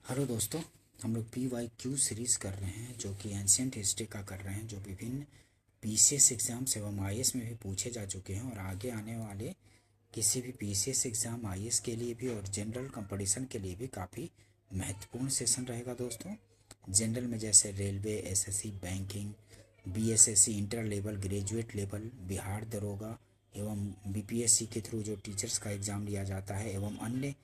Hello दोस्तों, हम लोग PYQ सीरीज़ कर रहे हैं जो कि एंशियंट हिस्ट्री का कर रहे हैं, जो विभिन्न PCS एग्ज़ाम्स एवं IAS में भी पूछे जा चुके हैं और आगे आने वाले किसी भी PCS एग्ज़ाम IAS के लिए भी और जनरल कंपटीशन के लिए भी काफ़ी महत्वपूर्ण सेशन रहेगा दोस्तों। जनरल में जैसे railway, SSC, banking, BSSC, inter level, graduate level, Bihar दरोगा एवं BPSC के थ्रू जो टीचर्स का एग्ज़ाम लिया जाता है एवं अन्य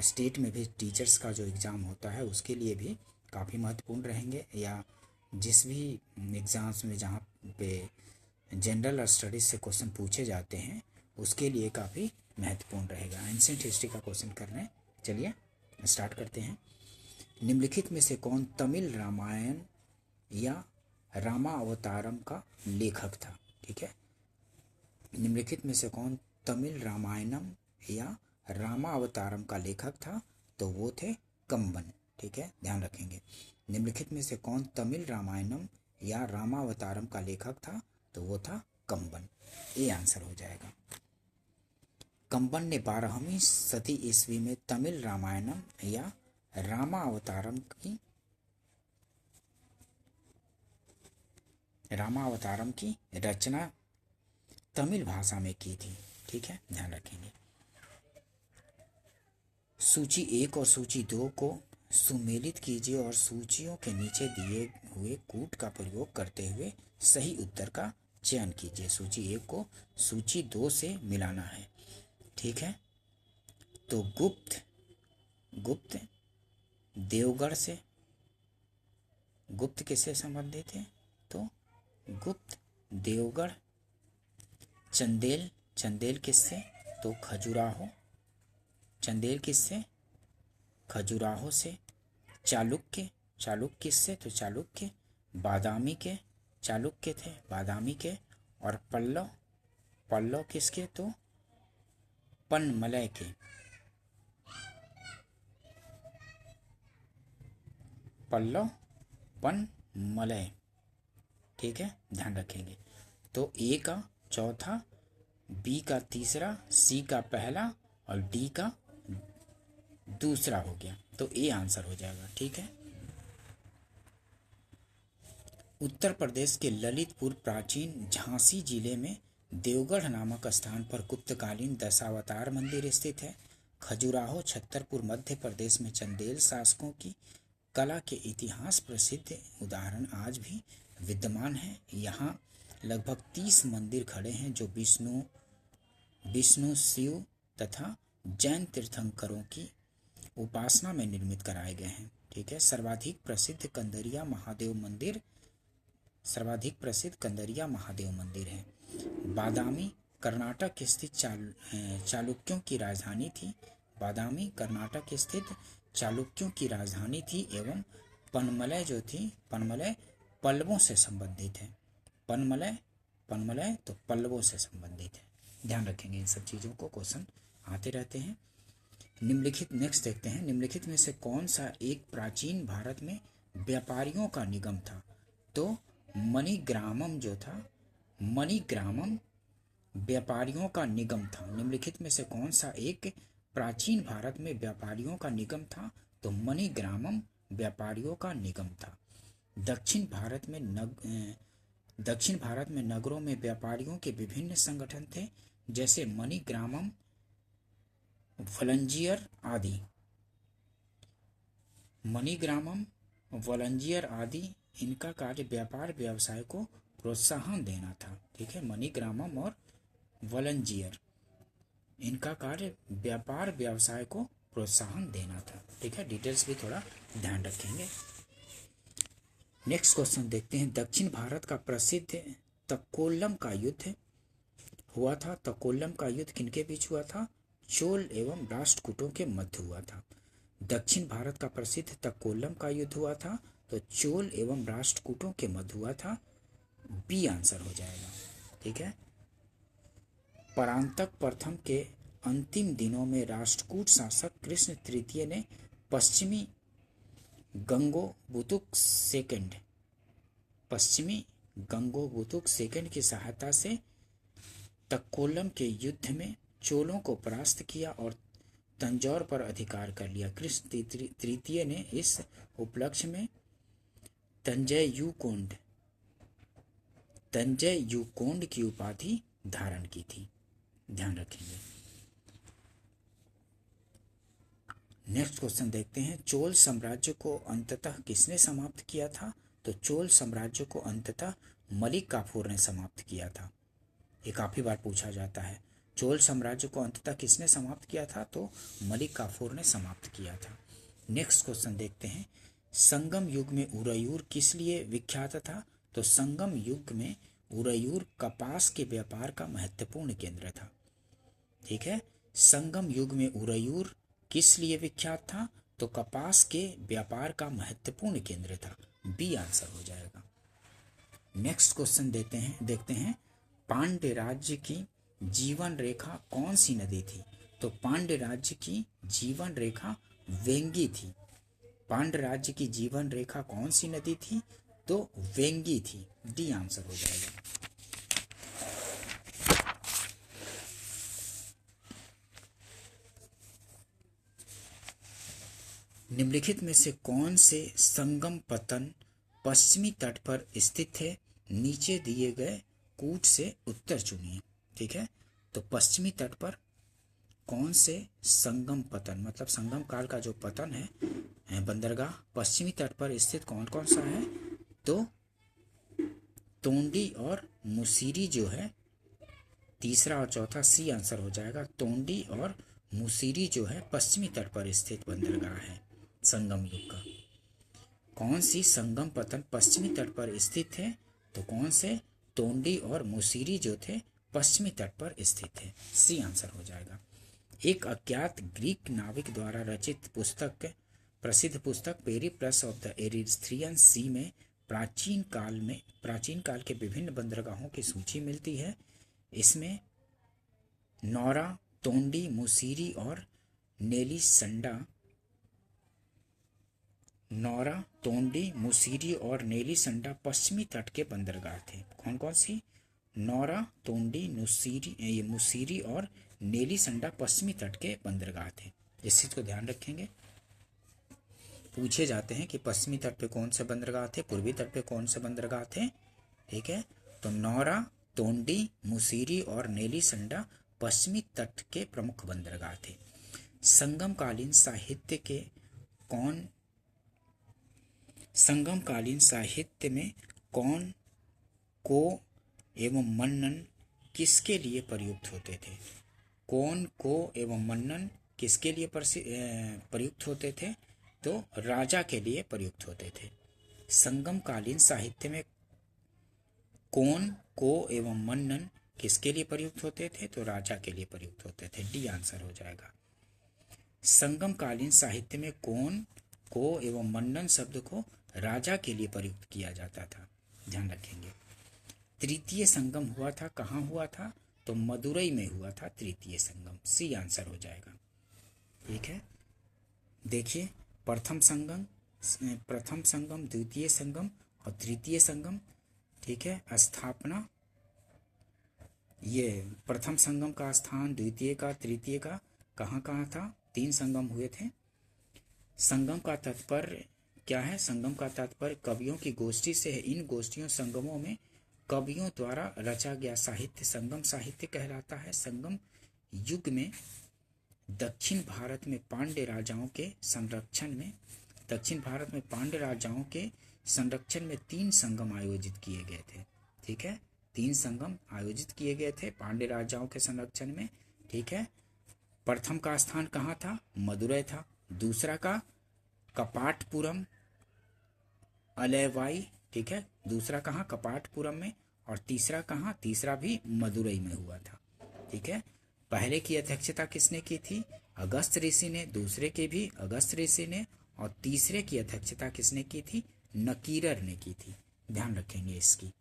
स्टेट में भी टीचर्स का जो एग्ज़ाम होता है उसके लिए भी काफ़ी महत्वपूर्ण रहेंगे, या जिस भी एग्ज़ाम्स में जहाँ पे जनरल और स्टडीज़ से क्वेश्चन पूछे जाते हैं उसके लिए काफ़ी महत्वपूर्ण रहेगा। एंशिएंट हिस्ट्री का क्वेश्चन कर रहे हैं, चलिए स्टार्ट करते हैं। निम्नलिखित में से कौन तमिल रामायण या रामावतारम का लेखक था? ठीक है, निम्नलिखित में से कौन तमिल रामायणम या रामावतारम का लेखक था? तो वो थे कंबन। ठीक है, ध्यान रखेंगे। निम्नलिखित में से कौन तमिल रामायणम या रामावतारम का लेखक था? तो वो था कंबन। ये आंसर हो जाएगा। कंबन ने 12वीं सदी ईस्वी में तमिल रामायणम या रामावतारम की रचना तमिल भाषा में की थी। ठीक है, ध्यान रखेंगे। सूची 1 और सूची 2 को सुमेलित कीजिए और सूचियों के नीचे दिए हुए कूट का प्रयोग करते हुए सही उत्तर का चयन कीजिए। सूची 1 को सूची 2 से मिलाना है। ठीक है, तो गुप्त देवगढ़ से, गुप्त किससे संबंधित है? तो गुप्त देवगढ़। चंदेल किससे? तो खजुराहो। चंदेल किससे? खजुराहो से। चालुक्य किससे? तो चालुक्य बादामी के, चालुक्य थे बादामी के। और पल्लव किसके? तो पनमलय के। पल्लव पनमलय। ठीक है, ध्यान रखेंगे। तो ए का चौथा, बी का तीसरा, सी का पहला और डी का दूसरा हो गया, तो ए आंसर हो जाएगा। ठीक है, उत्तर प्रदेश के ललितपुर प्राचीन झांसी जिले में देवगढ़ नामक स्थान पर गुप्तकालीन दशावतार मंदिर स्थित है। खजुराहो छतरपुर मध्य प्रदेश में चंदेल शासकों की कला के इतिहास प्रसिद्ध उदाहरण आज भी विद्यमान है। यहाँ लगभग 30 मंदिर खड़े हैं जो विष्णु, शिव तथा जैन तीर्थंकरों की उपासना में निर्मित कराए गए हैं। ठीक है, सर्वाधिक प्रसिद्ध कंदरिया महादेव मंदिर है। बादामी कर्नाटक स्थित चालुक्यों की राजधानी थी। बादामी कर्नाटक स्थित चालुक्यों की राजधानी थी एवं पनमलय जो थी, पनमलय पल्लवों से संबंधित है। पनमलय तो पल्लवों से संबंधित है। ध्यान रखेंगे इन सब चीज़ों को, क्वेश्चन आते रहते हैं। नेक्स्ट देखते हैं। निम्नलिखित में से कौन सा एक प्राचीन भारत में व्यापारियों का निगम था? तो मणिग्रामम जो था, मणिग्रामम व्यापारियों का निगम था। निम्नलिखित में से कौन सा एक प्राचीन भारत में व्यापारियों का निगम था? तो मणिग्रामम व्यापारियों का निगम था। दक्षिण भारत में नगरों में व्यापारियों के विभिन्न संगठन थे, जैसे मणिग्रामम, वलंजियर आदि। मणिग्रामम, वलंजियर आदि, इनका कार्य व्यापार व्यवसाय को प्रोत्साहन देना था। ठीक है, मणिग्रामम और वलंजियर, इनका कार्य व्यापार व्यवसाय को प्रोत्साहन देना था। ठीक है, डिटेल्स भी थोड़ा ध्यान रखेंगे। नेक्स्ट क्वेश्चन देखते हैं। दक्षिण भारत का प्रसिद्ध तक्कोलम का युद्ध हुआ था। तक्कोलम का युद्ध किनके बीच हुआ था? चोल एवं राष्ट्रकूटों के मध्य हुआ था। दक्षिण भारत का प्रसिद्ध तक्कोलम का युद्ध हुआ था, तो चोल एवं राष्ट्रकूटों के मध्य हुआ था। बी आंसर हो जाएगा। ठीक है, परांतक प्रथम के अंतिम दिनों में राष्ट्रकूट शासक कृष्ण तृतीय ने पश्चिमी गंगोबुतुक सेकंड की सहायता से तक्कोलम के युद्ध में चोलों को परास्त किया और तंजौर पर अधिकार कर लिया। कृष्ण तृतीय ने इस उपलक्ष्य में तंजय युकोंड की उपाधि धारण की थी। ध्यान रखेंगे। नेक्स्ट क्वेश्चन देखते हैं। चोल साम्राज्य को अंततः किसने समाप्त किया था? तो चोल साम्राज्य को अंततः मलिक काफूर ने समाप्त किया था। ये काफी बार पूछा जाता है। चोल साम्राज्य को अंततः किसने समाप्त किया था? तो मलिक काफूर ने समाप्त किया था। नेक्स्ट क्वेश्चन देखते हैं। संगम युग में उरयूर किस लिए विख्यात था? तो संगम युग में उरयूर कपास के व्यापार का महत्वपूर्ण केंद्र था। ठीक है, संगम युग में उरयूर किस लिए विख्यात था? तो कपास के व्यापार का महत्वपूर्ण केंद्र था। बी आंसर हो जाएगा। नेक्स्ट क्वेश्चन देखते हैं। पांड्य राज्य की जीवन रेखा कौन सी नदी थी? तो पांड्य राज्य की जीवन रेखा वेंगी थी। पांड्य राज्य की जीवन रेखा कौन सी नदी थी? तो वेंगी थी। डी आंसर हो जाएगा। निम्नलिखित में से कौन से संगम पतन पश्चिमी तट पर स्थित है? नीचे दिए गए कूट से उत्तर चुनिए। ठीक है, तो पश्चिमी तट पर कौन से संगम पतन, मतलब संगम काल का जो पतन है बंदरगाह, पश्चिमी तट पर स्थित कौन कौन सा है? तो तोंडी और मुसीरी जो है, तीसरा और चौथा सी आंसर हो जाएगा। तोंडी और मुसीरी जो है पश्चिमी तट पर स्थित बंदरगाह है संगम युग का। कौन सी संगम पतन पश्चिमी तट पर स्थित है? तो कौन से? तोंडी और मुसीरी जो थे पश्चिमी तट पर स्थित है। सी आंसर हो जाएगा। एक अज्ञात ग्रीक नाविक द्वारा रचित प्रसिद्ध पुस्तक पेरिप्लस ऑफ द एरिथ्रियन सी में प्राचीन काल के विभिन्न बंदरगाहों की सूची मिलती है। इसमें नौरा, तोंडी, मुसीरी और नेलीसंडा पश्चिमी तट के बंदरगाह थे। कौन कौन सी? नौरा, तोंडी, मुसीरी और नेलीसंडा पश्चिमी तट के बंदरगाह थे। इस चीज को ध्यान रखेंगे। पूछे जाते हैं कि पश्चिमी तट पे कौन से बंदरगाह थे, पूर्वी तट पे कौन से बंदरगाह थे। ठीक है, तो नौरा, तोंडी, मुसीरी और नेलीसंडा पश्चिमी तट के प्रमुख बंदरगाह थे। संगमकालीन साहित्य में कौन, को एवं मन्नन किसके लिए प्रयुक्त होते थे? कौन, को एवं मन्नन किसके लिए प्रयुक्त होते थे? तो राजा के लिए प्रयुक्त होते थे। संगमकालीन साहित्य में कौन, को एवं मन्नन किसके लिए प्रयुक्त होते थे? तो राजा के लिए प्रयुक्त होते थे। डी आंसर हो जाएगा। संगमकालीन साहित्य में कौन, को एवं मन्नन शब्द को राजा के लिए प्रयुक्त किया जाता था। ध्यान रखेंगे। तृतीय संगम हुआ था, कहाँ हुआ था? तो मदुरई में हुआ था तृतीय संगम। सी आंसर हो जाएगा। ठीक है, देखिए प्रथम संगम, द्वितीय संगम और तृतीय संगम। ठीक है, स्थापना, ये प्रथम संगम का स्थान, द्वितीय का, तृतीय का कहाँ कहाँ था? 3 संगम हुए थे। संगम का तात्पर्य क्या है? संगम का तात्पर्य कवियों की गोष्ठी से है। इन गोष्ठियों संगमों में कवियों द्वारा रचा गया साहित्य संगम साहित्य कहलाता है। संगम युग में दक्षिण भारत में पांड्य राजाओं के संरक्षण में 3 संगम आयोजित किए गए थे। ठीक है, 3 संगम आयोजित किए गए थे पांड्य राजाओं के संरक्षण में। ठीक है, प्रथम का स्थान कहाँ था? मदुरै था। दूसरा का कपाटपुरम अलैवाई। ठीक है, दूसरा कहाँ? कपाटपुरम में। और तीसरा कहाँ? तीसरा भी मदुरई में हुआ था। ठीक है, पहले की अध्यक्षता किसने की थी? अगस्त ऋषि ने। दूसरे के भी अगस्त ऋषि ने। और तीसरे की अध्यक्षता किसने की थी? नकीरर ने की थी। ध्यान रखेंगे इसकी।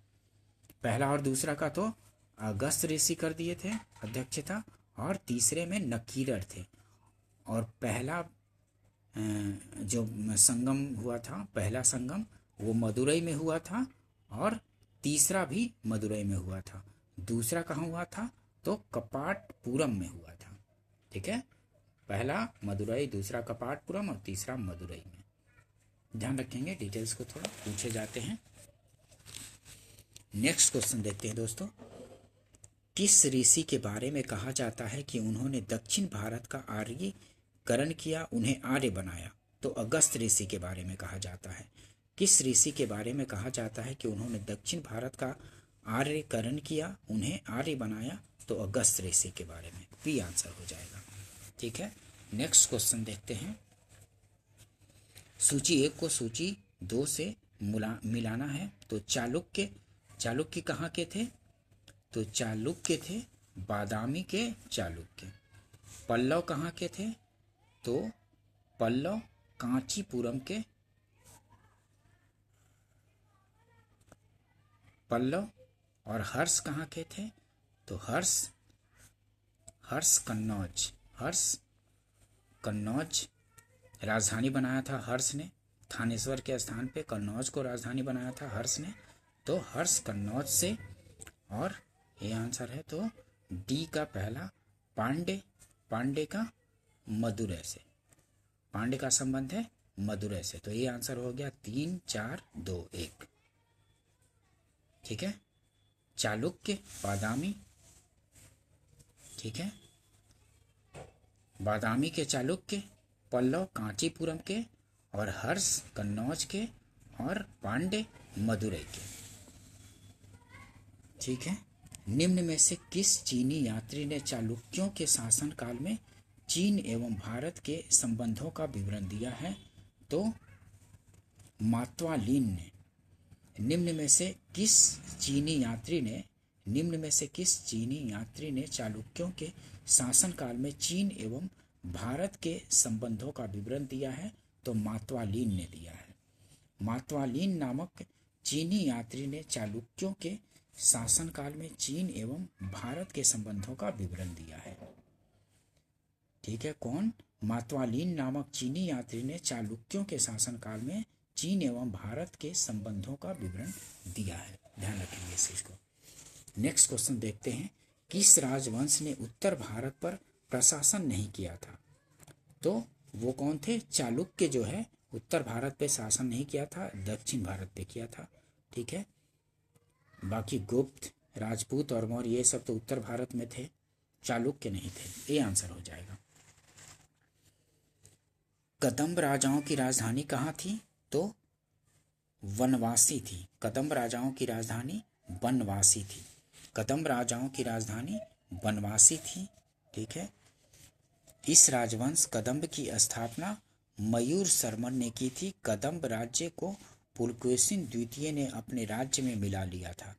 पहला और दूसरा का तो अगस्त ऋषि कर दिए थे अध्यक्षता, और तीसरे में नकीरर थे। और पहला जो संगम हुआ था, पहला संगम वो मदुरई में हुआ था, और तीसरा भी मदुरई में हुआ था। दूसरा कहाँ हुआ था? तो कपाटपुरम में हुआ था। ठीक है, पहला मदुरई, दूसरा कपाटपुरम और तीसरा मदुरई में। ध्यान रखेंगे, डिटेल्स को थोड़ा पूछे जाते हैं। नेक्स्ट क्वेश्चन देखते हैं दोस्तों। किस ऋषि के बारे में कहा जाता है कि उन्होंने दक्षिण भारत का आर्यीकरण किया, उन्हें आर्य बनाया? तो अगस्त ऋषि के बारे में कहा जाता है। किस ऋषि के बारे में कहा जाता है कि उन्होंने दक्षिण भारत का आर्यीकरण किया, उन्हें आर्य बनाया? तो अगस्त ऋषि के बारे में। बी आंसर हो जाएगा। ठीक है, नेक्स्ट क्वेश्चन देखते हैं। सूची 1 को सूची 2 से मिलाना है। तो चालुक्य कहाँ के थे? तो चालुक्य थे बादामी के चालुक्य। पल्लव कहाँ के थे? तो पल्लव कांचीपुरम के पल्लव। और हर्ष कहाँ के थे? तो हर्ष कन्नौज राजधानी बनाया था हर्ष ने। थानेश्वर के स्थान पे कन्नौज को राजधानी बनाया था हर्ष ने। तो हर्ष कन्नौज से। और ये आंसर है तो डी का पहला पांडे का मदुरै से। पांडे का संबंध है मदुरै से। तो ये आंसर हो गया 3 4 2 1। ठीक है, चालुक्य बादामी। ठीक है, बादामी के चालुक्य, पल्लव कांचीपुरम के, और हर्ष कन्नौज के, और पांडे मदुरै के। ठीक है, निम्न में से किस चीनी यात्री ने चालुक्यों के शासनकाल में चीन एवं भारत के संबंधों का विवरण दिया है? तो मात्वालीन ने। निम्न में से किस चीनी यात्री ने चालुक्यों के शासनकाल में चीन एवं भारत के संबंधों का विवरण दिया है? तो मात्वालीन ने दिया है। मात्वालीन नामक चीनी यात्री ने चालुक्यों के शासनकाल में चीन एवं भारत के संबंधों का विवरण दिया है। ठीक है, कौन? मात्वालीन नामक चीनी यात्री ने चालुक्यों के शासनकाल में चीन एवं भारत के संबंधों का विवरण दिया है। ध्यान रखेंगे इस चीज को। नेक्स्ट क्वेश्चन देखते हैं। किस राजवंश ने उत्तर भारत पर प्रशासन नहीं किया था? तो वो कौन थे? चालुक्य जो है उत्तर भारत पे शासन नहीं किया था, दक्षिण भारत पे किया था। ठीक है, बाकी गुप्त, राजपूत और मौर्य ये सब तो उत्तर भारत में थे, चालुक्य नहीं थे। ये आंसर हो जाएगा। कदंब राजाओं की राजधानी कहाँ थी? तो वनवासी थी। कदंब राजाओं की राजधानी बनवासी थी। कदंब राजाओं की राजधानी बनवासी थी। ठीक है, इस राजवंश कदंब की स्थापना मयूर शर्मन ने की थी। कदंब राज्य को पुलकेशिन द्वितीय ने अपने राज्य में मिला लिया था।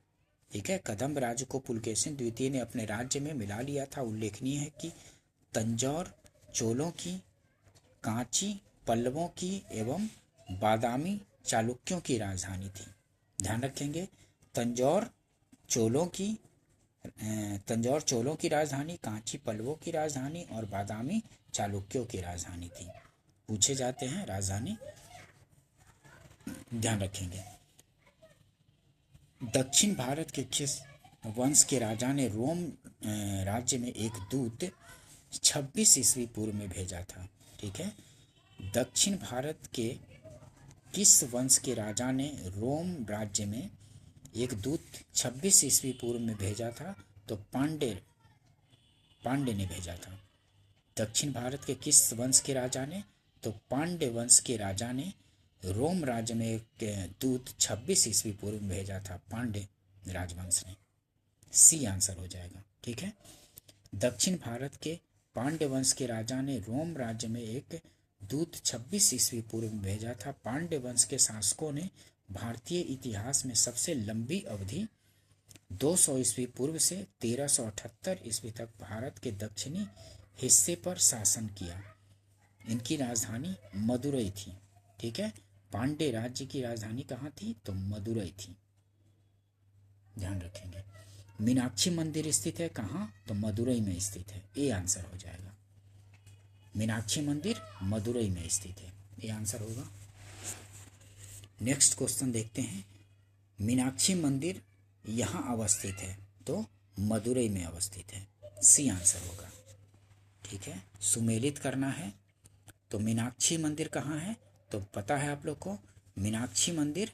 ठीक है, कदंब राज्य को पुलकेशिन द्वितीय ने अपने राज्य में मिला लिया था। उल्लेखनीय है कि तंजौर चोलों की, कांची पल्लवों की एवं बादामी चालुक्यों की राजधानी थी। ध्यान रखेंगे, तंजौर चोलों की राजधानी, कांची पल्लवों की राजधानी और बादामी चालुक्यों की राजधानी थी। पूछे जाते हैं राजधानी, ध्यान रखेंगे। दक्षिण भारत के किस वंश के राजा ने रोम राज्य में एक दूत 26 ईस्वी पूर्व में भेजा था? ठीक है, दक्षिण भारत के किस वंश के राजा ने रोम राज्य में एक दूत 26 ईस्वी पूर्व में भेजा था? तो पांडे ने भेजा था। दक्षिण भारत के किस वंश के राजा ने? तो पांडे वंश के राजा ने रोम राज्य में एक दूत 26 ईस्वी पूर्व में भेजा था, पांडे राजवंश ने। सी आंसर हो जाएगा। ठीक है, दक्षिण भारत के पांडे वंश के राजा ने रोम राज्य में एक दूत 26 ईस्वी पूर्व में भेजा था। पांडे वंश के शासकों ने भारतीय इतिहास में सबसे लंबी अवधि 200 ईस्वी पूर्व से 1378 ईस्वी तक भारत के दक्षिणी हिस्से पर शासन किया। इनकी राजधानी मदुरै थी। ठीक है, पांडे राज्य की राजधानी कहाँ थी? तो मदुरै थी। ध्यान रखेंगे। मीनाक्षी मंदिर स्थित है कहाँ? तो मदुरै में स्थित है। ये आंसर हो जाएगा। मीनाक्षी मंदिर मदुरै में स्थित है, ये आंसर होगा। नेक्स्ट क्वेश्चन देखते हैं। मीनाक्षी मंदिर यहाँ अवस्थित है, तो मदुरै में अवस्थित है। सी आंसर होगा। ठीक है, सुमेलित करना है। तो मीनाक्षी मंदिर कहाँ है? तो पता है आप लोग को, मीनाक्षी मंदिर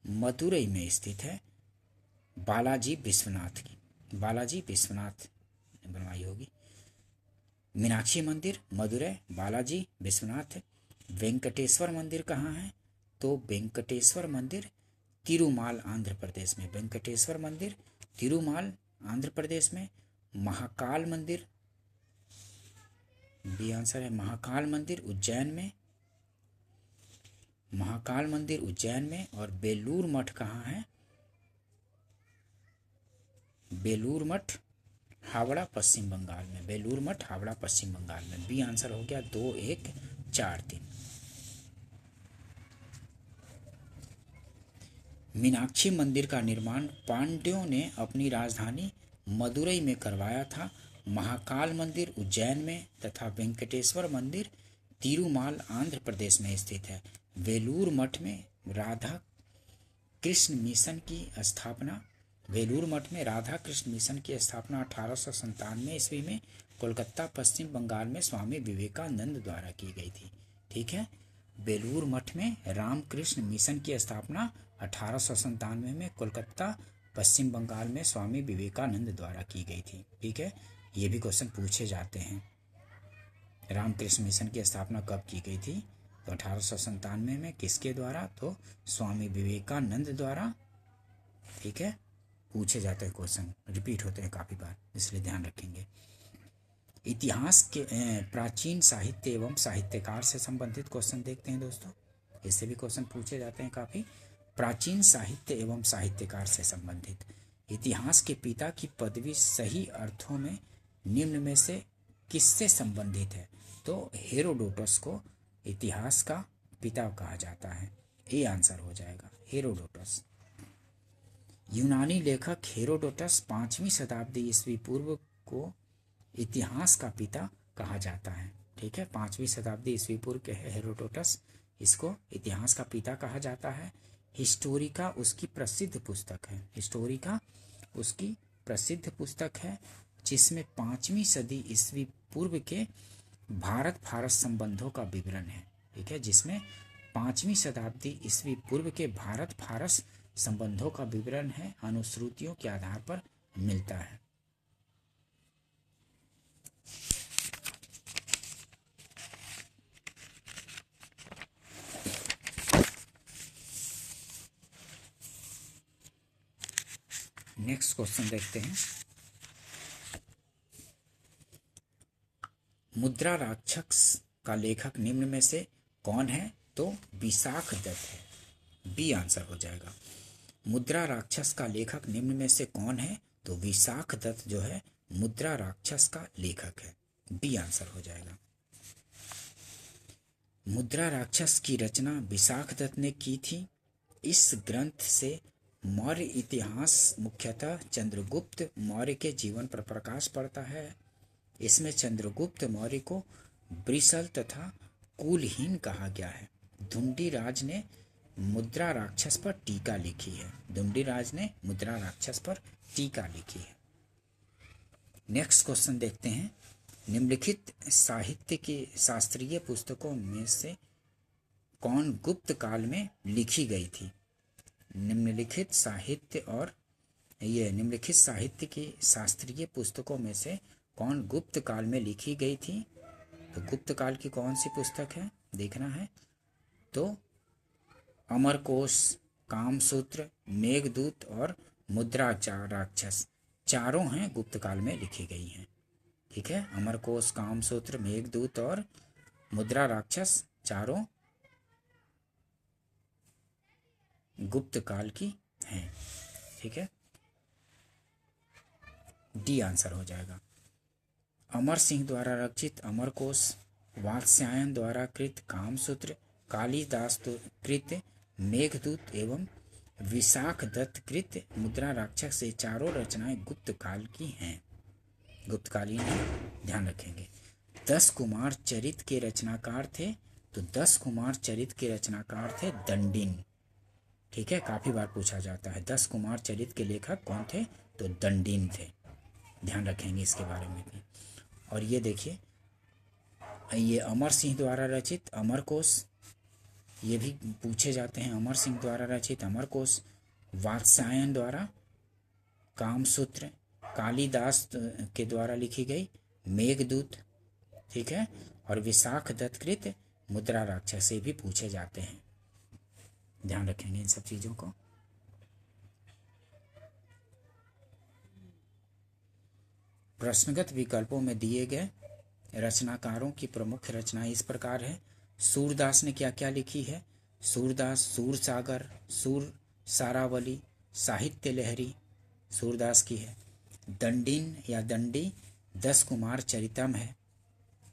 मदुरई में स्थित है, बालाजी विश्वनाथ की, बालाजी विश्वनाथ ने बनवाई होगी। मीनाक्षी मंदिर मदुरई, बालाजी विश्वनाथ। वेंकटेश्वर मंदिर कहाँ है? तो वेंकटेश्वर मंदिर तिरुमाल आंध्र प्रदेश में, वेंकटेश्वर मंदिर तिरुमाल आंध्र प्रदेश में। महाकाल मंदिर, बी आंसर है, महाकाल मंदिर उज्जैन में, महाकाल मंदिर उज्जैन में। और बेलूर मठ कहाँ है? बेलूर मठ हावड़ा पश्चिम बंगाल में, बेलूर मठ हावड़ा पश्चिम बंगाल में। बी आंसर हो गया 2, 1, 4, 3। मीनाक्षी मंदिर का निर्माण पांड्यों ने अपनी राजधानी मदुरई में करवाया था। महाकाल मंदिर उज्जैन में तथा वेंकटेश्वर मंदिर तिरुमाल आंध्र प्रदेश में स्थित है। वेलूर मठ में राधा कृष्ण मिशन की स्थापना, वेलूर मठ में राधा कृष्ण मिशन की स्थापना 1897 ईस्वी में कोलकाता पश्चिम बंगाल में स्वामी विवेकानंद द्वारा की गई थी। ठीक है, बेलूर मठ में रामकृष्ण मिशन की स्थापना 1897 में कोलकाता पश्चिम बंगाल में स्वामी विवेकानंद द्वारा की गई थी। ठीक है, ये भी क्वेश्चन पूछे जाते हैं। रामकृष्ण मिशन की स्थापना कब की गई थी? तो 1897 में। किसके द्वारा? तो स्वामी विवेकानंद द्वारा। ठीक है, पूछे जाते हैं क्वेश्चन, रिपीट होते हैं काफ़ी बार, इसलिए ध्यान रखेंगे। इतिहास के प्राचीन साहित्य एवं साहित्यकार से संबंधित क्वेश्चन देखते हैं दोस्तों, इससे भी क्वेश्चन पूछे जाते हैं काफ़ी। प्राचीन साहित्य एवं साहित्यकार से संबंधित, इतिहास के पिता की पदवी सही अर्थों में निम्न में से किससे संबंधित है? तो हेरोडोटस को इतिहास का पिता कहा जाता है। ए आंसर हो जाएगा, हेरोडोटस। यूनानी लेखक हेरोडोटस 5वीं शताब्दी ईस्वी पूर्व को इतिहास का पिता कहा जाता है। ठीक है, 5वीं शताब्दी ईस्वी पूर्व के हेरोडोटस, इसको इतिहास का पिता कहा जाता है। हिस्टोरिका उसकी प्रसिद्ध पुस्तक है, हिस्टोरिका उसकी प्रसिद्ध पुस्तक है, जिसमें 5वीं सदी ईस्वी पूर्व के भारत फारस संबंधों का विवरण है। ठीक है, जिसमें 5वीं शताब्दी ईस्वी पूर्व के भारत फारस संबंधों का विवरण है, अनुश्रुतियों के आधार पर मिलता है। नेक्स्ट क्वेश्चन देखते हैं। मुद्रा राक्षस का लेखक निम्न में से कौन है? तो विशाख दत्त है, बी आंसर हो जाएगा। मुद्रा राक्षस का लेखक निम्न में से कौन है? तो विशाख दत्त जो है मुद्रा राक्षस का लेखक है, बी आंसर हो जाएगा। मुद्रा राक्षस की रचना विशाख दत्त ने की थी। इस ग्रंथ से मौर्य इतिहास मुख्यतः चंद्रगुप्त मौर्य के जीवन पर प्रकाश पड़ता है। इसमें चंद्रगुप्त मौर्य को ब्रिसल तथा कुलहीन कहा गया है। धुंडीराज ने मुद्रा राक्षस पर टीका लिखी है, धुंडीराज ने मुद्रा राक्षस पर टीका लिखी है। नेक्स्ट क्वेश्चन देखते हैं। निम्नलिखित साहित्य की शास्त्रीय पुस्तकों में से कौन गुप्त काल में लिखी गई थी? निम्नलिखित साहित्य की शास्त्रीय पुस्तकों में से कौन गुप्त काल में लिखी गई थी? तो गुप्त काल की कौन सी पुस्तक है देखना है। तो अमरकोश, कामसूत्र, मेघदूत और मुद्रा राक्षस, चारों हैं गुप्त काल में लिखी गई हैं। ठीक है, अमरकोश, कामसूत्र, मेघदूत और मुद्रा राक्षस चारों गुप्त काल की हैं। ठीक है, डी आंसर हो जाएगा। अमर सिंह द्वारा रचित अमरकोश, वात्स्यायन द्वारा कृत कामसूत्र, कालिदास कृत मेघदूत एवं विशाख दत्त कृत मुद्रा राक्षस, से चारों रचनाएं गुप्त काल की हैं, गुप्तकालीन हैं, ध्यान रखेंगे। 10 कुमार चरित के रचनाकार थे। तो 10 कुमार चरित के रचनाकार थे दंडिन। ठीक है, काफी बार पूछा जाता है 10 कुमार चरित के लेखक कौन थे? तो दंडिन थे, ध्यान रखेंगे इसके बारे में भी। और ये देखिए ये अमर सिंह द्वारा रचित अमरकोश, ये भी पूछे जाते हैं। अमर सिंह द्वारा रचित अमरकोश, वात्स्यायन द्वारा कामसूत्र, कालिदास के द्वारा लिखी गई मेघदूत, ठीक है, और विशाख दत्तकृत मुद्रा राक्षस से भी पूछे जाते हैं। ध्यान रखेंगे इन सब चीज़ों को। प्रश्नगत विकल्पों में दिए गए रचनाकारों की प्रमुख रचनाएं इस प्रकार है। सूरदास ने क्या क्या लिखी है? सूरदास सूरसागर, सूर सारावली, साहित्य लहरी सूरदास की है। दंडिन या दंडी 10 कुमार चरितम है।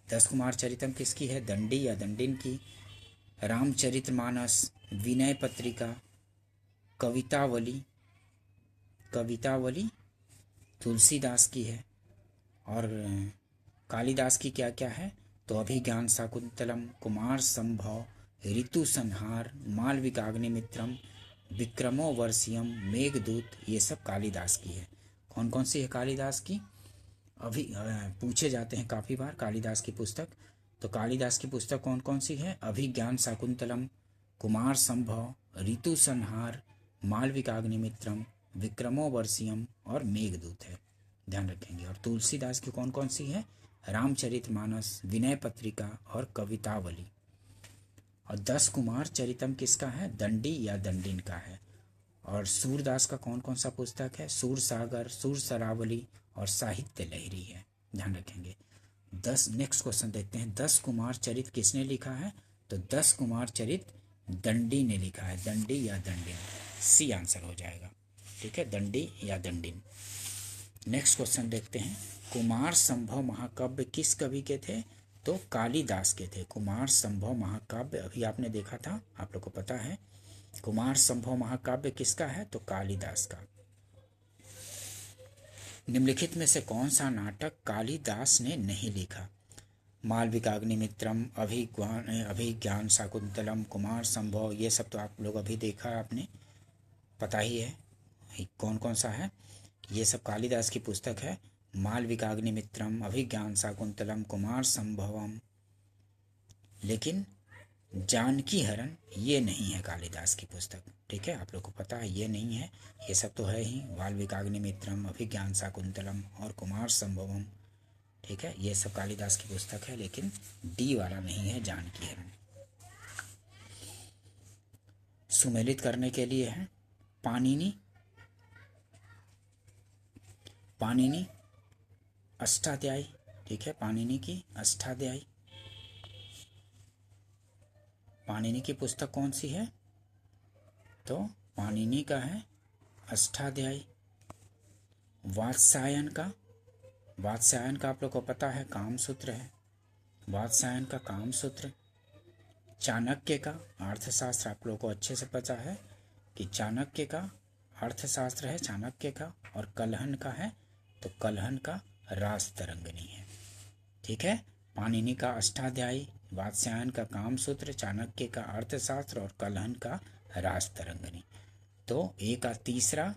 10 कुमार चरितम किसकी है? दंडी या दंडिन की। रामचरितमानस, विनय पत्रिका, कवितावली, कवितावली तुलसीदास की है। और कालिदास की क्या क्या है? तो अभिज्ञान शाकुंतलम, कुमार संभव, ऋतु संहार, मालविकाग्निमित्रम, विक्रमो वर्षियम, मेघदूत, ये सब कालिदास की है। कौन कौन सी है कालिदास की? अभी पूछे जाते हैं काफ़ी बार कालिदास की पुस्तक। तो कालिदास की पुस्तक कौन कौन सी है? अभिज्ञान शाकुंतलम, कुमार संभव, ऋतु संहार, मालविकाग्निमित्रम, विक्रमो वर्षियम और मेघदूत है। ध्यान रखेंगे। और तुलसीदास की कौन कौन सी है? रामचरितमानस, विनय पत्रिका और कवितावली। और 10 कुमार चरितम किसका है? दंडी या दंडिन का है। और सूरदास का कौन कौन सा पुस्तक है? सूरसागर, सूर सरावली और साहित्य लहरी है। ध्यान रखेंगे। 10 नेक्स्ट क्वेश्चन देखते हैं। 10 कुमार चरित किसने लिखा है? तो 10 कुमार चरित दंडी ने लिखा है। दंडी या दंडिन, सी आंसर हो जाएगा। ठीक है, दंडी या दंडिन। नेक्स्ट क्वेश्चन देखते हैं। कुमार संभव महाकाव्य किस कवि के थे? तो कालिदास के थे। कुमार संभव महाकाव्य अभी आपने देखा था, आप लोग को पता है। कुमार संभव महाकाव्य किसका है? तो कालिदास का। निम्नलिखित में से कौन सा नाटक कालिदास ने नहीं लिखा? मालविकाग्निमित्रम, अभिज्ञान शाकुंतलम, कुमार संभव, ये सब तो आप लोग अभी देखा आपने, पता ही है कौन कौन सा है। ये सब कालिदास की पुस्तक है। मालविकाग्निमित्रम, अभिज्ञान शाकुंतलम, कुमार संभवम। लेकिन जानकी हरण ये नहीं है कालिदास की पुस्तक। ठीक है, आप लोग को पता है ये नहीं है। ये सब तो है ही, मालविकाग्निमित्रम, अभिज्ञान शाकुंतलम और कुमार संभवम। ठीक है, ये सब कालिदास की पुस्तक है, लेकिन डी वाला नहीं है, जानकी हरण। सुमेलित करने के लिए है पाणिनि, पाणिनि अष्टाध्यायी। ठीक है, पाणिनि की अष्टाध्यायी। पाणिनि की पुस्तक कौन सी है? तो पाणिनि का है अष्टाध्यायी। वात्स्यायन का, वात्स्यायन का आप लोग को पता है कामसूत्र है। वात्स्यायन का कामसूत्र। चाणक्य का अर्थशास्त्र आप लोग को अच्छे से पता है कि चाणक्य का अर्थशास्त्र है चाणक्य का। और कलहन का है, तो कलहन का राजतरंगिणी है। ठीक है, पाणिनि का अष्टाध्यायी, वात्स्यायन का कामसूत्र, चाणक्य का अर्थशास्त्र और कलहन का राजतरंगिणी। तो ए का तीसरा,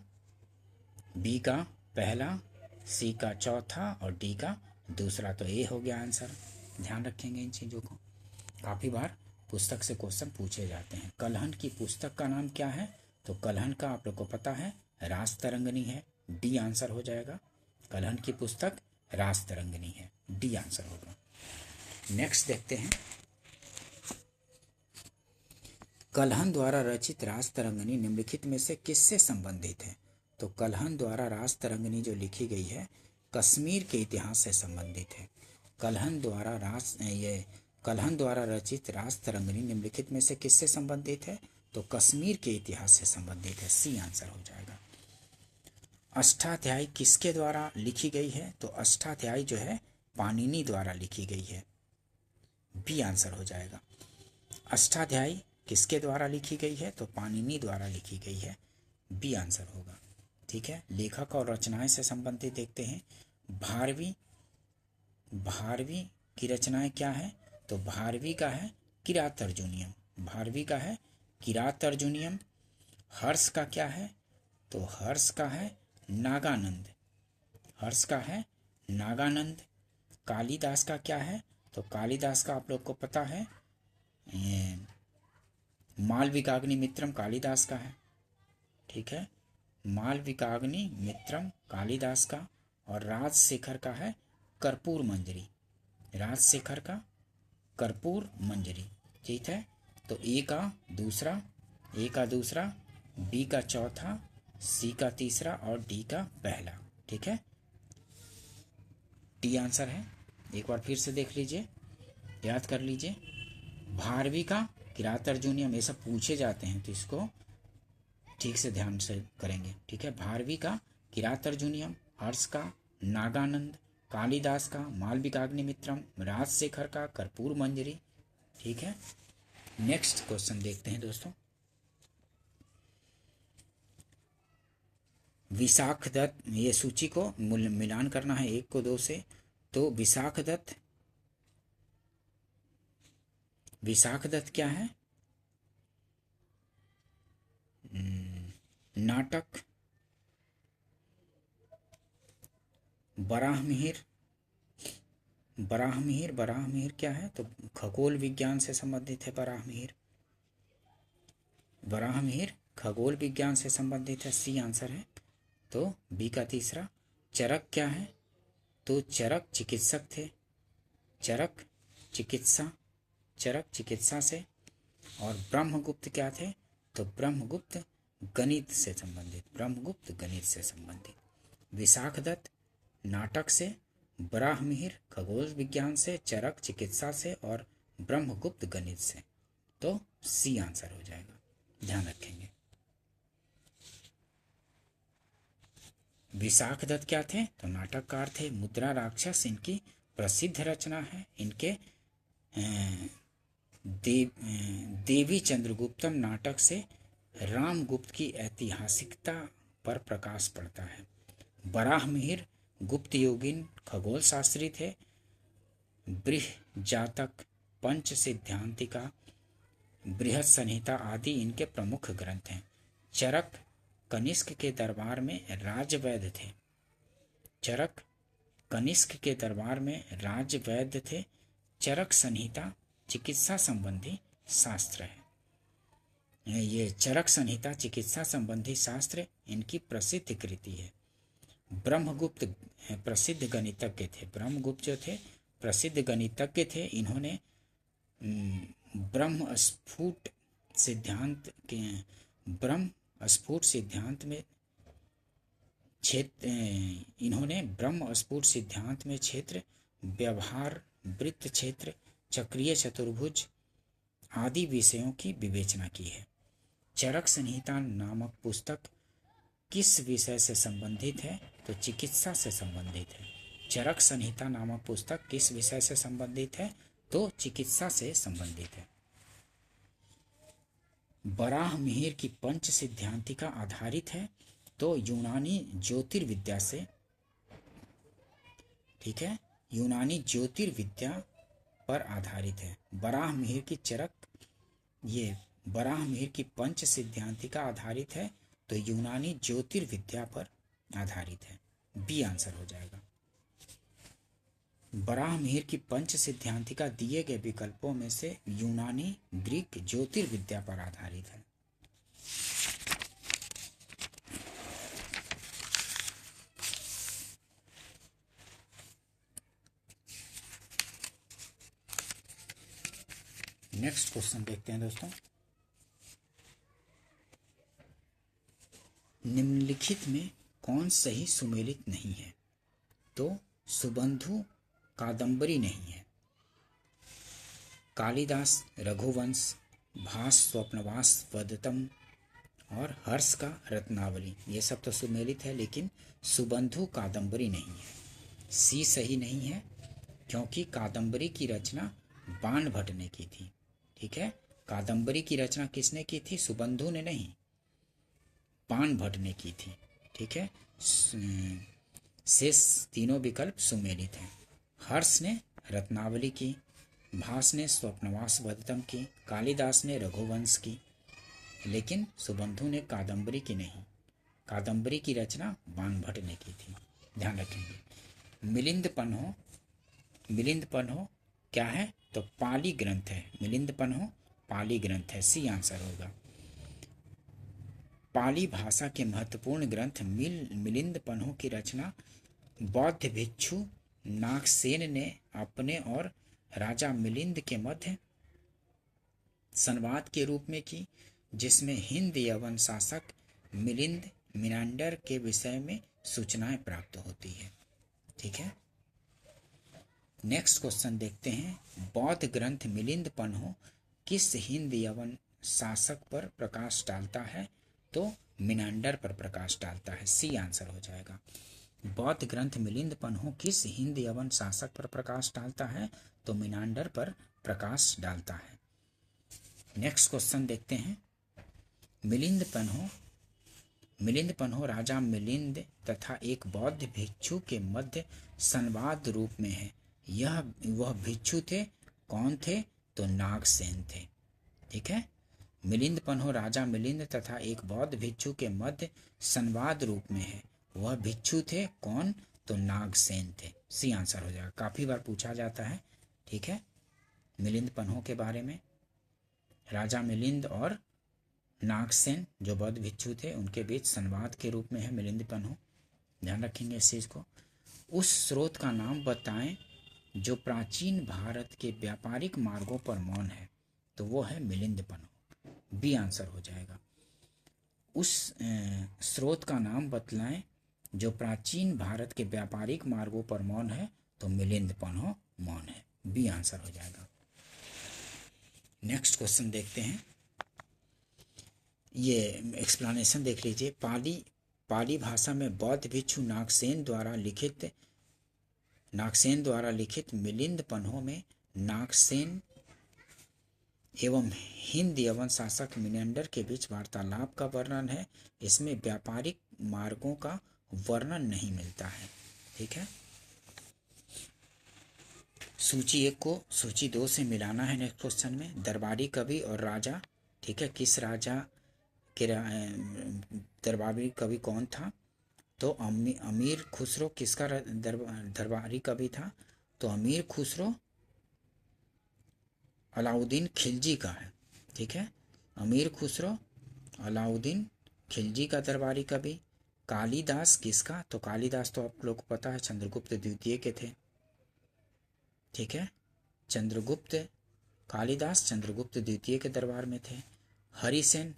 बी का पहला, सी का चौथा और डी का दूसरा। तो ए हो गया आंसर। ध्यान रखेंगे इन चीज़ों को। काफ़ी बार पुस्तक से क्वेश्चन पूछे जाते हैं। कलहन की पुस्तक का नाम क्या है? तो कलहन का आप लोग को पता है राजतरंगिणी है। डी आंसर हो जाएगा। कलहन की पुस्तक राजतरंगिणी है, डी आंसर होगा। नेक्स्ट देखते हैं। कलहन द्वारा रचित राजतरंगिणी निम्नलिखित में से किससे संबंधित है? तो कलहन द्वारा राजतरंगिणी जो लिखी गई है कश्मीर के इतिहास से संबंधित है। कलहन द्वारा रचित राजतरंगिणी निम्नलिखित में से किससे संबंधित है? तो कश्मीर के इतिहास से संबंधित है, सी आंसर हो जाएगा। अष्टाध्यायी किसके द्वारा लिखी गई है? तो अष्टाध्यायी जो है पाणिनि द्वारा लिखी गई है, बी आंसर हो जाएगा। अष्टाध्यायी किसके द्वारा लिखी गई है? तो पाणिनि द्वारा लिखी गई है, बी आंसर होगा। ठीक है, लेखक और रचनाएं से संबंधित देखते हैं। भारवी की रचनाएं क्या है? तो भारवी का है किरातार्जुनीयम। भारवी का है किरातार्जुनीयम। हर्ष का क्या है? तो हर्ष का है नागानंद। हर्ष का है नागानंद। कालिदास का क्या है? तो कालिदास का आप लोग को पता है मालविकाग्नि मित्रम कालिदास का है, ठीक है। मालविकाग्नि मित्रम कालिदास का, और राजशेखर का है कर्पूर मंजरी, राजशेखर का कर्पूर मंजरी, ठीक है। तो ए का दूसरा, बी का चौथा, सी का तीसरा और डी का पहला, ठीक है। डी आंसर है। एक बार फिर से देख लीजिए, याद कर लीजिए। भारवी का किरात अर्जुनियम, ये सब पूछे जाते हैं तो इसको ठीक से ध्यान से करेंगे, ठीक है। भारवी का किरात अर्जुनियम, हर्ष का नागानंद, कालिदास का मालविकाग्निमित्रम, राजशेखर का कर्पूर मंजरी, ठीक है। नेक्स्ट क्वेश्चन देखते हैं दोस्तों। विशाख दत्त, ये सूची को मिलान करना है 1 को 2 से। तो विशाख दत्त क्या है? नाटक, बराहमिहिर क्या है? तो खगोल विज्ञान से संबंधित है बराहमिहिर खगोल विज्ञान से संबंधित है, सी आंसर है। तो बी का तीसरा। चरक क्या है? तो चरक चिकित्सक थे, चरक चिकित्सा से। और ब्रह्मगुप्त क्या थे? तो ब्रह्मगुप्त गणित से संबंधित। विशाख दत्त नाटक से, बराहमिहिर खगोल विज्ञान से, चरक चिकित्सा से और ब्रह्मगुप्त गणित से। तो सी आंसर हो जाएगा, ध्यान रखेंगे। विशाख दत्त क्या थे? तो नाटककार थे। मुद्रा राक्षस इनकी प्रसिद्ध रचना है। इनके देवी चंद्रगुप्तम नाटक से रामगुप्त की ऐतिहासिकता पर प्रकाश पड़ता है। बराहमिहिर गुप्त योगिन खगोल शास्त्री थे। बृहजातक, पंच सिद्धांतिका, बृहद संहिता आदि इनके प्रमुख ग्रंथ हैं। चरक कनिष्क के दरबार में राजवैद्य थे। चरक संहिता चिकित्सा संबंधी शास्त्र है। ये चरक संहिता चिकित्सा संबंधी शास्त्र इनकी प्रसिद्ध कृति है। ब्रह्मगुप्त प्रसिद्ध गणितज्ञ थे। ब्रह्मगुप्त जो थे प्रसिद्ध गणितज्ञ थे। इन्होंने ब्रह्म स्फुट सिद्धांत में क्षेत्र, व्यवहार, वृत्त क्षेत्र, चक्रीय चतुर्भुज आदि विषयों की विवेचना की है। चरक संहिता नामक पुस्तक किस विषय से संबंधित है? तो चिकित्सा से संबंधित है। चरक संहिता नामक पुस्तक किस विषय से संबंधित है? तो चिकित्सा से संबंधित है। बराहमिहिर की पंच सिद्धांतिका आधारित है, तो यूनानी ज्योतिर्विद्या से, ठीक है, यूनानी ज्योतिर्विद्या पर आधारित है। बराहमिहिर की पंच सिद्धांतिका आधारित है, तो यूनानी ज्योतिर्विद्या पर आधारित है। बी आंसर हो जाएगा। बराहमिहिर की पंच सिद्धांतिका दिए गए विकल्पों में से यूनानी ग्रीक ज्योतिर्विद्या पर आधारित है। नेक्स्ट क्वेश्चन देखते हैं दोस्तों। निम्नलिखित में कौन सही सुमेलित नहीं है? तो सुबंधु कादंबरी नहीं है। कालिदास रघुवंश, भास स्वप्नवास वदतम और हर्ष का रत्नावली, ये सब तो सुमेलित है, लेकिन सुबंधु कादंबरी नहीं है। सी सही नहीं है, क्योंकि कादंबरी की रचना बाणभट्ट ने की थी, ठीक है। कादंबरी की रचना किसने की थी? सुबंधु ने नहीं, बाणभट्ट ने की थी, ठीक है। शेष तीनों विकल्प सुमेलित हैं। हर्ष ने रत्नावली की, भास ने स्वप्नवास वदतम की, कालिदास ने रघुवंश की, लेकिन सुबंधु ने कादंबरी की नहीं। कादंबरी की रचना बाणभट्ट ने की थी, ध्यान रखेंगे। मिलिंद पन्हो क्या है? तो पाली ग्रंथ है। मिलिंद पन्हो पाली ग्रंथ है, सी आंसर होगा। पाली भाषा के महत्वपूर्ण ग्रंथ मिलिंद पन्हो की रचना बौद्ध भिक्षु नागसेन ने अपने और राजा मिलिंद के मध्य संवाद के रूप में की, जिसमें हिंद यवन शासक मिलिंद मिनांडर के विषय में सूचनाएं प्राप्त होती है। ठीक है, नेक्स्ट क्वेश्चन देखते हैं। बौद्ध ग्रंथ मिलिंद पन्हो किस हिंद यवन शासक पर प्रकाश डालता है? तो मिनांडर पर प्रकाश डालता है, सी आंसर हो जाएगा। बौद्ध ग्रंथ मिलिंद पन्हो किस हिंद यवन शासक पर प्रकाश डालता है? तो मिनांडर पर प्रकाश डालता है। नेक्स्ट क्वेश्चन देखते हैं। मिलिंद पन्हो राजा मिलिंद तथा एक बौद्ध भिक्षु के मध्य संवाद रूप में है। वह भिक्षु थे, कौन थे? तो नागसेन थे। ठीक है, मिलिंद पन्हो राजा मिलिंद तथा एक बौद्ध भिक्षु के मध्य संवाद रूप में है। वह भिक्षु थे, कौन? तो नागसेन थे, सी आंसर हो जाएगा। काफी बार पूछा जाता है। ठीक है, मिलिंद पन्हो के बारे में, राजा मिलिंद और नागसेन जो बौद्ध भिक्षु थे उनके बीच संवाद के रूप में है मिलिंद पन्हो, ध्यान रखेंगे इस चीज को। उस स्रोत का नाम बताएं जो प्राचीन भारत के व्यापारिक मार्गों पर मौन है। तो वो है मिलिंद पन्हो, बी आंसर हो जाएगा। उस स्रोत का नाम बतलाएं जो प्राचीन भारत के व्यापारिक मार्गों पर मौन है। तो मिलिंद पन्हो मौन है, बी आंसर हो जाएगा। नेक्स्ट क्वेश्चन देखते हैं। ये एक्सप्लेनेशन देख लीजिए। पाली भाषा में बौद्ध भिक्षु नागसेन द्वारा लिखित मिलिंद पन्हो में नागसेन एवं हिंद यवन शासक मिनांडर के बीच वार्तालाप का वर्णन है। इसमें व्यापारिक मार्गों का वर्णन नहीं मिलता है। ठीक है, सूची 1 को सूची 2 से मिलाना है। नेक्स्ट क्वेश्चन में दरबारी कवि और राजा। ठीक है, किस राजा के दरबारी कवि कौन था? तो अमीर खुसरो किसका दरबारी कवि था? तो अमीर खुसरो अलाउद्दीन खिलजी का है। ठीक है, अमीर खुसरो अलाउद्दीन खिलजी का दरबारी कवि। कालिदास किसका? तो कालिदास तो आप लोग को पता है चंद्रगुप्त द्वितीय के थे। ठीक है, कालिदास चंद्रगुप्त द्वितीय के दरबार में थे। हरिसेन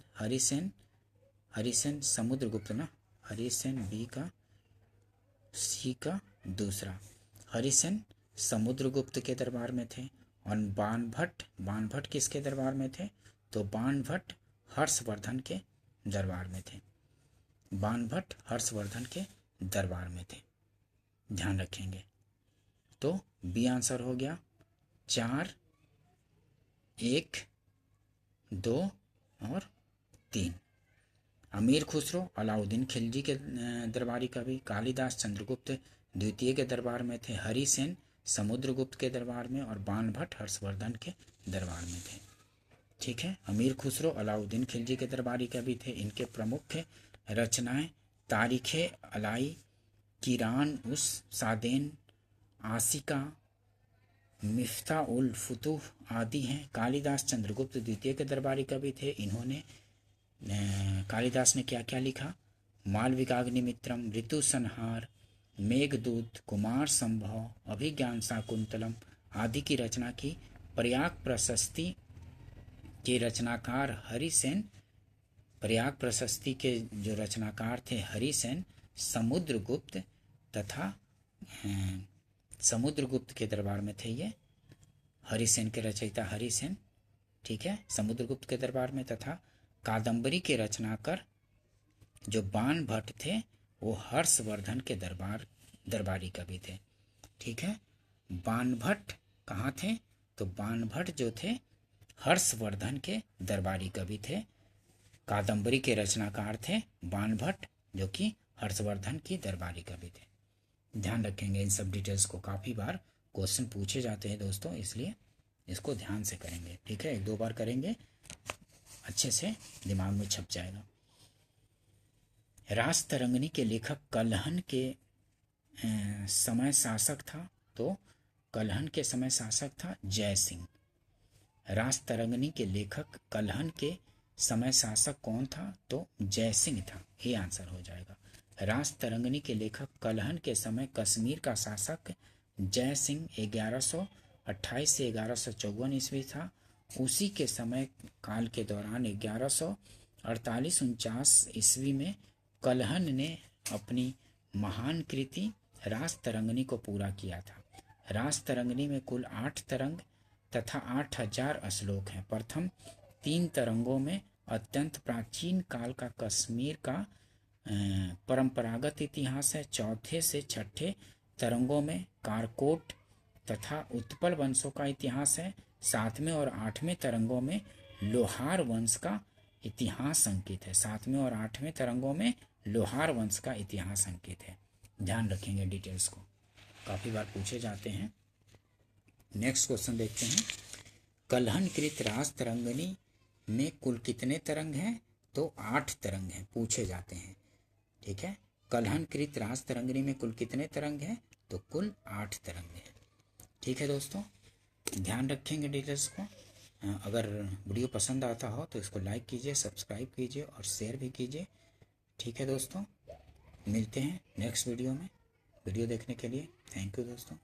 समुद्रगुप्त ना, हरिसेन बी का, सी का दूसरा। हरिसेन समुद्रगुप्त के दरबार में थे। और बाणभट्ट किसके दरबार में थे? तो बाणभट्ट हर्षवर्धन के दरबार में थे। बाणभट्ट हर्षवर्धन के दरबार में थे, ध्यान रखेंगे। तो बी आंसर हो गया। 4, 1, 2 और 3। अमीर खुसरो अलाउद्दीन खिलजी के दरबारी कवि। कालिदास चंद्रगुप्त द्वितीय के दरबार में थे। हरिसेन समुद्रगुप्त के दरबार में। और बाणभट्ट हर्षवर्धन के दरबार में थे। ठीक है, अमीर खुसरो अलाउद्दीन खिलजी के दरबारी कवि थे। इनके प्रमुख रचनाएं तारीखे अलाई, किरान उस सादेन, आसिका, मिफ्ता उल फुतूह आदि हैं। कालिदास चंद्रगुप्त द्वितीय के दरबारी कवि थे। इन्होंने कालिदास ने क्या क्या लिखा? मालविकाग्निमित्रम, ऋतु संहार, मेघदूत, कुमार संभव, अभिज्ञान शाकुंतलम आदि की रचना की। प्रयाग प्रशस्ति के रचनाकार हरिसेन, प्रयाग प्रशस्ति के जो रचनाकार थे हरिसेन समुद्रगुप्त तथा समुद्रगुप्त के दरबार में थे। ये हरिसेन के रचयिता हरिसेन, ठीक है, समुद्रगुप्त के दरबार में। तथा कादंबरी के रचनाकार जो बाणभट्ट थे वो हर्षवर्धन के दरबारी कवि थे। ठीक है, बाणभट्ट कहाँ थे? तो बाणभट्ट जो थे हर्षवर्धन के दरबारी कवि थे। कादंबरी के रचनाकार थे बाणभट्ट जो कि हर्षवर्धन की दरबारी कवि थे। ध्यान रखेंगे इन सब डिटेल्स को, काफ़ी बार क्वेश्चन पूछे जाते हैं दोस्तों, इसलिए इसको ध्यान से करेंगे। ठीक है, 1-2 बार करेंगे, अच्छे से दिमाग में छप जाएगा। रासतरंगिणी के लेखक कल्हन के समय शासक था। तो कलहन के समय शासक था जय सिंह। रासतरंगिणी के लेखक कलहन के समय शासक कौन था? तो जय सिंह था। ये आंसर हो जाएगा। रासतरंगिणी के लेखक कलहन के समय कश्मीर का शासक जय सिंह 1128 से 1154 ईस्वी था। उसी के समय काल के दौरान 1148-49 ईस्वी में कलहन ने अपनी महान कृति रासतरंगिणी को पूरा किया था। रासतरंगिणी में कुल 8 तरंग तथा 8000 श्लोक हैं। प्रथम 3 तरंगों में अत्यंत प्राचीन काल का कश्मीर का परंपरागत इतिहास है। चौथे से छठे तरंगों में कारकोट तथा उत्पल वंशों का इतिहास है। 7वें और 8वें तरंगों में लोहार वंश का इतिहास अंकित है। 7वें और 8वें तरंगों में लोहार वंश का इतिहास अंकित है। ध्यान रखेंगे डिटेल्स को, काफ़ी बार पूछे जाते हैं। नेक्स्ट क्वेश्चन देखते हैं। कलहनकृत रासतरंगिणी में कुल कितने तरंग हैं? तो 8 तरंग हैं, पूछे जाते हैं। ठीक है, कलहनकृत रासतरंगिणी में कुल कितने तरंग हैं? तो कुल 8 तरंग हैं। ठीक है दोस्तों, ध्यान रखेंगे डिटेल्स को। अगर वीडियो पसंद आता हो तो इसको लाइक कीजिए, सब्सक्राइब कीजिए और शेयर भी कीजिए। ठीक है दोस्तों, मिलते हैं नेक्स्ट वीडियो में। वीडियो देखने के लिए थैंक यू दोस्तों।